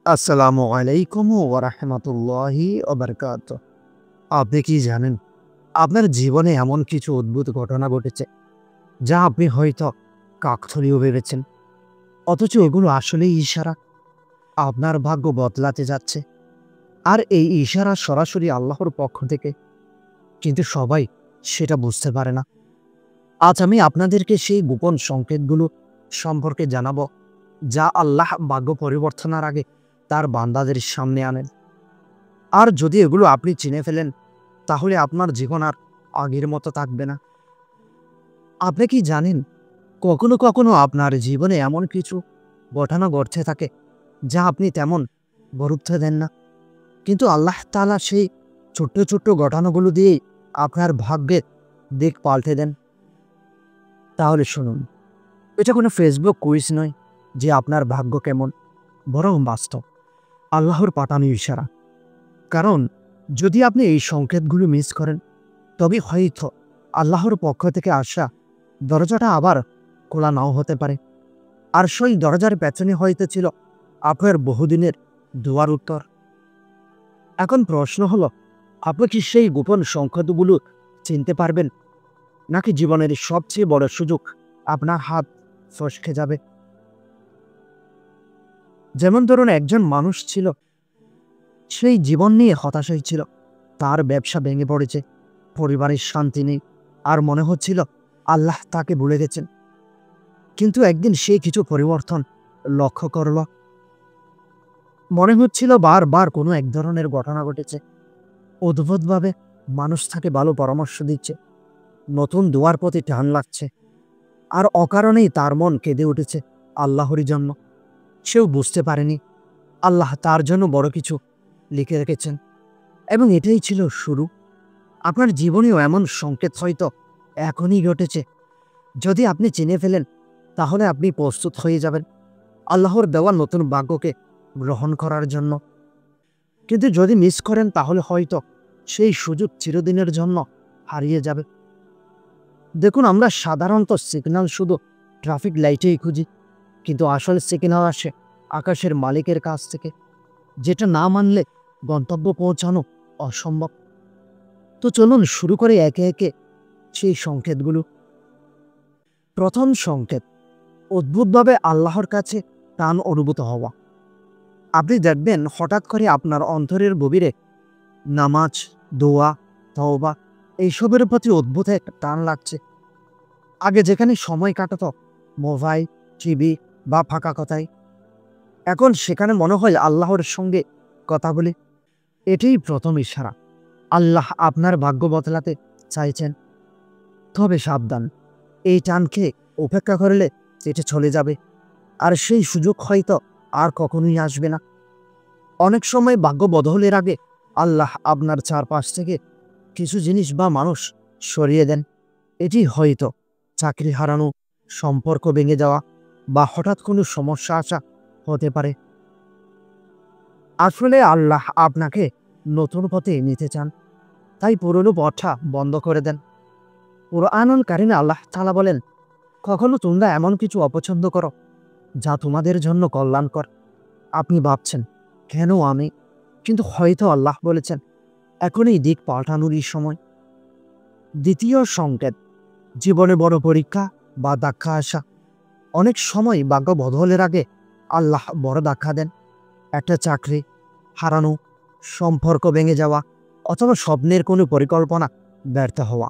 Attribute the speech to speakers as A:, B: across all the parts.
A: আসসালামু আলাইকুম ওয়া রাহমাতুল্লাহি ওয়া বারাকাতুহু। আপনি কি জানেন? আপনার জীবনে এমন কিছু অদ্ভুত ঘটনা ঘটেছে, যা আপনি হয়তো কাকতালীয় ভেবেছেন। অথচ এগুলো আসলেই ইশারা, আপনার ভাগ্য বদলাতে যাচ্ছে। আর এই ইশারা সরাসরি আল্লাহর পক্ষ থেকে, কিন্তু সবাই সেটা বুঝতে পারে না। আজ আমি আপনাদেরকে সেই গোপন সংকেতগুলো সম্পর্কে জানাবো, যা আল্লাহ ভাগ্য পরিবর্তনের আগে তার বান্দাদের সামনে আনেন। আর যদি এগুলো আপনি চিনে ফেলেন, তাহলে আপনার জীবন আর আগের মতো থাকবে না। আপনি কি জানেন, কখনো কখনো আপনার জীবনে এমন কিছু ঘটনা ঘটতে থাকে, যা আপনি তেমন গুরুত্ব দেন না, কিন্তু আল্লাহ তাআলা সেই ছোট্ট ছোট্ট ঘটনাগুলো দিয়েই আপনার ভাগ্যের দিক পাল্টে দেন। তাহলে শুনুন, এটা কোনো ফেসবুক কুইজ নয় যে আপনার ভাগ্য কেমন, বরং বাস্তব আল্লাহর পাঠানো ইশারা। কারণ যদি আপনি এই সংকেতগুলো মিস করেন, তবে হয়তো আল্লাহর পক্ষ থেকে আসা দরজাটা আবার খোলা নাও হতে পারে। আর সেই দরজার পেছনে হয়তো ছিল আপনার বহুদিনের দোয়ার উত্তর। এখন প্রশ্ন হলো, আপনি কি সেই গোপন সংকেতগুলো চিনতে পারবেন, নাকি জীবনের সবচেয়ে বড় সুযোগ আপনার হাত ফসকে যাবে? যেমন ধরুন, একজন মানুষ ছিল, সেই জীবন নিয়ে হতাশায় ছিল। তার ব্যবসা ভেঙে পড়েছে, পরিবারের শান্তি নেই, আর মনে হচ্ছিল আল্লাহ তাকে ভুলে গেছেন। কিন্তু একদিন সে কিছু পরিবর্তন লক্ষ্য করল। মনে হচ্ছিল বারবার কোনো এক ধরনের ঘটনা ঘটেছে। অদ্ভুতভাবে মানুষ তাকে ভালো পরামর্শ দিচ্ছে, নতুন দুয়ার প্রতি টান লাগছে, আর অকারণেই তার মন কেঁদে উঠেছে আল্লাহরই জন্য। সেও বুঝতে পারেনি আল্লাহ তার জন্য বড় কিছু লিখে রেখেছেন, এবং এটাই ছিল শুরু। আপনার জীবনেও এমন সংকেত হয়তো এখনই ঘটেছে। যদি আপনি চিনে ফেলেন, তাহলে আপনি প্রস্তুত হয়ে যাবেন আল্লাহর দেওয়া নতুন ভাগ্যকে গ্রহণ করার জন্য। কিন্তু যদি মিস করেন, তাহলে হয়তো সেই সুযোগ চিরদিনের জন্য হারিয়ে যাবে। দেখুন, আমরা সাধারণত সিগন্যাল শুধু ট্রাফিক লাইটেই খুঁজি, কিন্তু আসল সিগন্যাল আসে আকাশের মালিকের কাছ থেকে, যেটা না মানলে গন্তব্য পৌঁছানো অসম্ভব। তো চলুন শুরু করে একে একে সেই সংকেতগুলো। প্রথম সংকেত, অদ্ভুতভাবে আল্লাহর কাছে টান অনুভূত হওয়া। আপনি দেখবেন হঠাৎ করে আপনার অন্তরের গভীরে নামাজ, দোয়া, তওবা এইসবের প্রতি অদ্ভুত এক টান লাগছে। আগে যেখানে সময় কাটাতো মোবাইল, টিভি বা ফাঁকা কথায়, এখন সেখানে মনে হয় আল্লাহর সঙ্গে কথা বলে। এটাই প্রথম ইশারা, আল্লাহ আপনার ভাগ্য বদলাতে চাইছেন। তবে সাবধান, এই টানকে উপেক্ষা করলে এটা চলে যাবে, আর সেই সুযোগ হয়তো আর কখনোই আসবে না। অনেক সময় ভাগ্য বদলের আগে আল্লাহ আপনার চারপাশ থেকে কিছু জিনিস বা মানুষ সরিয়ে দেন। এটি হয়তো চাকরি হারানো, সম্পর্ক ভেঙে যাওয়া, বা হঠাৎ কোনো সমস্যা আসা হতে পারে। আসলে আল্লাহ আপনাকে নতুন পথে নিতে চান, তাই পুরনো পথটা বন্ধ করে দেন। কুরআনুল কারিমে আল্লাহ তাআলা বলেন, কখনো তোমরা এমন কিছু অপছন্দ করো যা তোমাদের জন্য কল্যাণকর। আপনি ভাবছেন, কেন আমি? কিন্তু হয়তো আল্লাহ বলেছেন, এখন এই দিক পাল্টানোরই সময়। দ্বিতীয় সংকেত, জীবনে বড় পরীক্ষা বা ধাক্কা আসা। অনেক সময় ভাগ্য বদলের আগে আল্লাহ বড় ধাক্কা দেন। একটা চাকরি হারানো, সম্পর্ক ভেঙে যাওয়া, অথবা স্বপ্নের কোনো পরিকল্পনা ব্যর্থ হওয়া।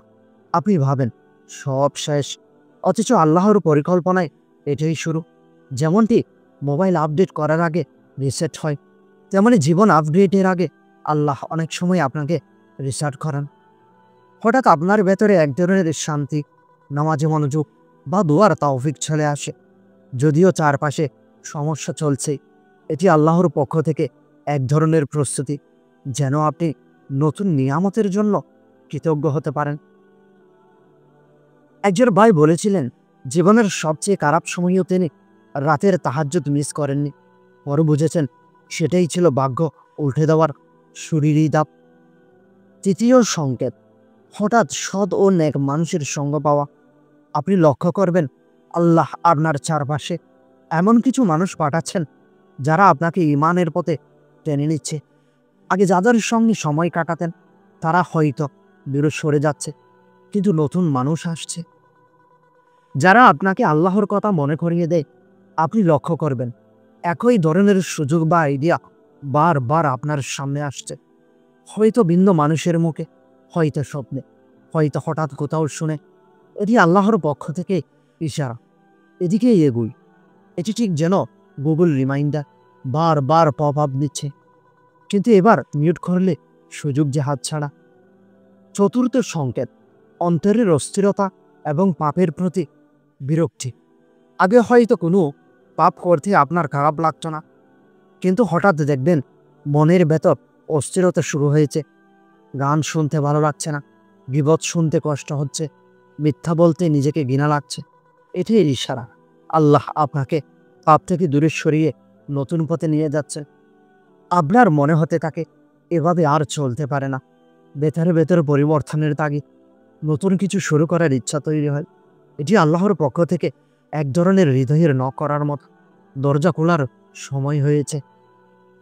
A: আপনি ভাবেন সব শেষ, অথচ আল্লাহর পরিকল্পনায় এটাই শুরু। যেমনটি মোবাইল আপডেট করার আগে রিসেট হয়, তেমনি জীবন আপডেটের আগে আল্লাহ অনেক সময় আপনাকে রিস্টার্ট করেন। হঠাৎ আপনার ভেতরে এক ধরনের শান্তি, নামাজে মনোযোগ বা দোয়ার তৌফিক চলে আসে। যদিও চারপাশে সমস্যা চলছে, এটি আল্লাহর পক্ষ থেকে এক ধরনের প্রস্তুতি, যেন আপনি নতুন নিয়ামতের জন্য কৃতজ্ঞ হতে পারেন। একজন ভাই বলেছিলেন, জীবনের সবচেয়ে খারাপ সময়ও তিনি রাতের তাহাজ্জুদ মিস করেননি। পরে বুঝেছেন সেটাই ছিল ভাগ্য উল্টে দেওয়ার শুরুরই ধাপ। তৃতীয় সংকেত, হঠাৎ সৎ ও নেক মানুষের সঙ্গ পাওয়া। আপনি লক্ষ্য করবেন আল্লাহ আপনার চারপাশে এমন কিছু মানুষ পাঠাচ্ছেন, যারা আপনাকে ঈমানের পথে টেনে নিচ্ছে। আগে যাদের সঙ্গে সময় কাটাতেন তারা হয়তো দূরে সরে যাচ্ছে, কিন্তু নতুন মানুষ আসছে। যারা আপনাকে আল্লাহর কথা মনে করিয়ে দেয়, আপনি লক্ষ্য করবেন একই ধরনের সুযোগ বা আইডিয়া বারবার আপনার সামনে আসছে। হয়তো ভিন্ন মানুষের মুখে, হয়তো স্বপ্নে, হয়তো হঠাৎ কোথাও শুনে। এটি আল্লাহর পক্ষ থেকে ইশারা, এদিকেই এগুই। এটি ঠিক যেন গুগল রিমাইন্ডার বারবার পপ আপ দিচ্ছে, কিন্তু এবার মিউট করলে সুযোগ যে হাতছাড়া। চতুর্থ সংকেত, অন্তরের অস্থিরতা এবং পাপের প্রতি বিরক্তি। আগে হয়তো কোনো পাপ করতে আপনার খারাপ লাগতো না, কিন্তু হঠাৎ দেখবেন মনের ভেতর অস্থিরতা শুরু হয়েছে। গান শুনতে ভালো লাগছে না, গীবত শুনতে কষ্ট হচ্ছে, মিথ্যা বলতে নিজেকে ঘৃণা লাগছে। এটাই ইশারা আল্লাহ আপনাকে পাপ থেকে দূরে সরিয়ে নতুন পথে নিয়ে যাচ্ছে। আপনার মনে হতে থাকে এভাবে আর চলতে পারে না। ভেতরে ভেতরে পরিবর্তনের তাগিদ, নতুন কিছু শুরু করার ইচ্ছা তৈরি হয়। এটি আল্লাহর পক্ষ থেকে এক ধরনের হৃদয়ের নক করার মতো, দরজা খোলার সময় হয়েছে।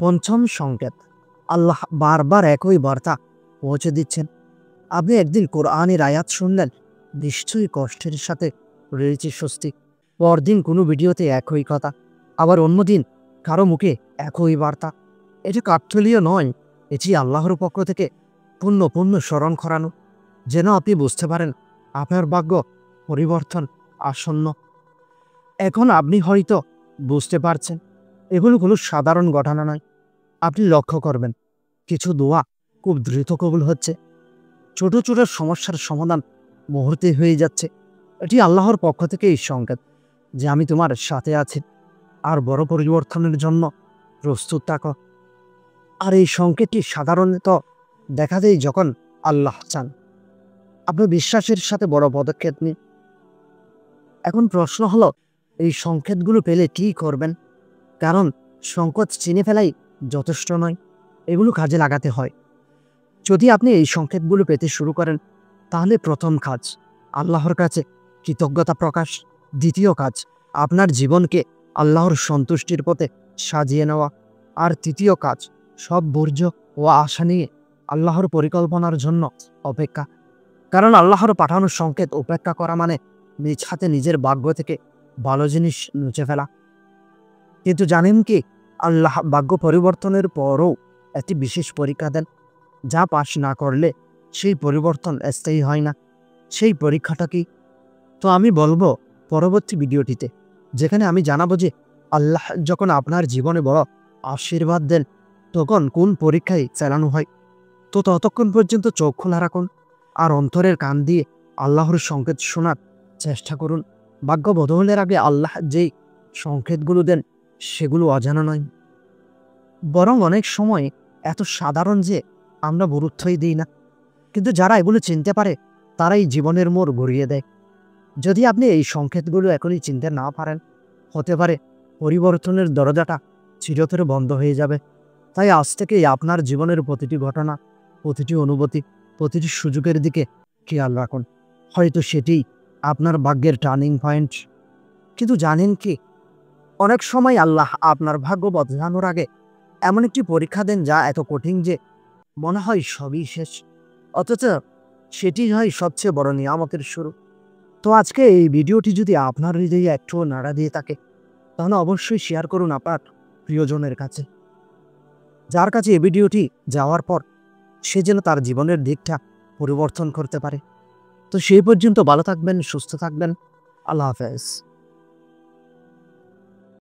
A: পঞ্চম সংকেত, আল্লাহ বারবার একই বার্তা পৌঁছে দিচ্ছেন। আপনি একদিন কোরআনের আয়াত শুনলেন, নিশ্চয়ই কষ্টের সাথে রয়েছে স্বস্তি। পরদিন কোনো ভিডিওতে একই কথা, আবার অন্যদিন কারো মুখে একই বার্তা। এটি কাকতালীয় নয়, এটি আল্লাহর পক্ষ থেকে পূর্ণ পূর্ণ স্মরণ করানো, যেন আপনি বুঝতে পারেন আপনার ভাগ্য পরিবর্তন আসন্ন। এখন আপনি হয়তো বুঝতে পারছেন এগুলো কোনো সাধারণ ঘটনা নয়। আপনি লক্ষ্য করবেন কিছু দোয়া খুব দ্রুত কবুল হচ্ছে, ছোট ছোট সমস্যার সমাধান মুহূর্তে হয়ে যাচ্ছে। এটি আল্লাহর পক্ষ থেকে এই সংকেত যে আমি তোমার সাথে আছি, আর বড় পরিবর্তনের জন্য প্রস্তুত থাকো। আর এই সংকেতটি সাধারণত দেখা দেয় যখন আল্লাহ চান। আপনার বিশ্বাসের সাথে বড় পদক্ষেপ নিন। এখন প্রশ্ন হলো, এই সংকেতগুলো পেলে কী করবেন? কারণ সংকেত চিনে ফেলাই যথেষ্ট নয়, এগুলো কাজে লাগাতে হয়। যদি আপনি এই সংকেতগুলো পেতে শুরু করেন, তাহলে প্রথম কাজ আল্লাহর কাছে কৃতজ্ঞতা প্রকাশ। দ্বিতীয় কাজ আপনার জীবনকে আল্লাহর সন্তুষ্টির পথে সাজিয়ে নেওয়া। আর তৃতীয় কাজ সব বর্জ্য ও আশা নিয়ে আল্লাহর পরিকল্পনার জন্য অপেক্ষা। কারণ আল্লাহর পাঠানোর সংকেত উপেক্ষা করা মানে নিজ হাতে নিজের ভাগ্য থেকে ভালো জিনিস মুছে ফেলা। কিন্তু জানেন কি, আল্লাহ ভাগ্য পরিবর্তনের পরও একটি বিশেষ পরীক্ষা দেন, যা পাশ না করলে সেই পরিবর্তন স্থায়ী হয় না। সেই পরীক্ষাটা কি? তো আমি বলবো পরবর্তী ভিডিওটিতে, যেখানে আমি জানাবো যে আল্লাহ যখন আপনার জীবনে বড় আশীর্বাদ দেন তখন কোন পরীক্ষায় চালানো হয়। তো ততক্ষণ পর্যন্ত চোখ খোলা রাখুন আর অন্তরের কান দিয়ে আল্লাহর সংকেত শোনার চেষ্টা করুন। ভাগ্য বদলের আগে আল্লাহ যেই সংকেতগুলো দেন সেগুলো অজানা নয়, বরং অনেক সময় এত সাধারণ যে আমরা গুরুত্বই দিই না। কিন্তু যারা এগুলো চিনতে পারে তারাই জীবনের মোড় ঘুরিয়ে দেয়। যদি আপনি এই সংকেতগুলো এখনই চিনতে না পারেন, হতে পারে পরিবর্তনের দরজাটা চিরতরে বন্ধ হয়ে যাবে। তাই আজ থেকেই আপনার জীবনের প্রতিটি ঘটনা, প্রতিটি অনুভূতি, প্রতিটি সুযোগের দিকে খেয়াল রাখুন। হয়তো সেটি আপনার ভাগ্যের টার্নিং পয়েন্ট। কিন্তু জানেন কি, অনেক সময় আল্লাহ আপনার ভাগ্য বদলানোর আগে এমন একটি পরীক্ষা দেন যা এত কঠিন যে মনে হয় সবই শেষ, অথচ সেটি হয় সবচেয়ে বড় নিয়ামতের শুরু। তো আজকে এই ভিডিওটি যদি আপনার হৃদয়ে একটুও নাড়া দিয়ে থাকে, তাহলে অবশ্যই শেয়ার করুন আপনার প্রিয়জনের কাছে, যার কাছে এই ভিডিওটি যাওয়ার পর সে যেন তার জীবনের দিকটা পরিবর্তন করতে পারে। তো সেই পর্যন্ত ভালো থাকবেন, সুস্থ থাকবেন। আল্লাহ হাফেজ।